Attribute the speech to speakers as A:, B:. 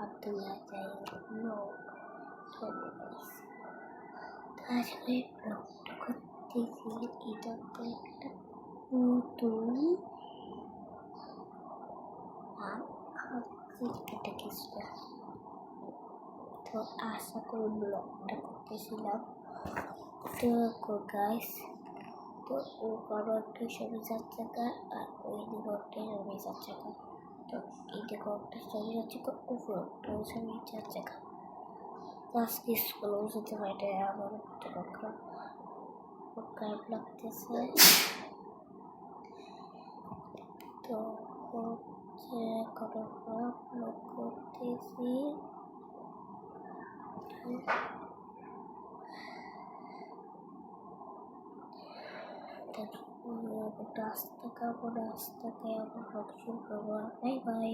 A: Abdullah Jaya vlog আজকে ব্লগটা করতেছি। এটা তো একটা নতুন এটা কিছুটা তো আশা করি ব্লগটা করতেছিলাম। তো গাইস, তো ও বড় একটা সবুজ 4 চাকা আর ওই দিকে একটা সবুজ 4 চাকা। তো এই দিকে একটা সবুজ 4 চাকা, উপরে একটা সবুজ 4 চাকা। আজকে স্কুলেও যেতে পারে আমার একটা খারাপ লাগতেছে। তো হচ্ছে ব্লগ করতেছি। রাস্তা খাবো, রাস্তা খেয়ে আবার ব্লগ শুরু করবো। Bye bye.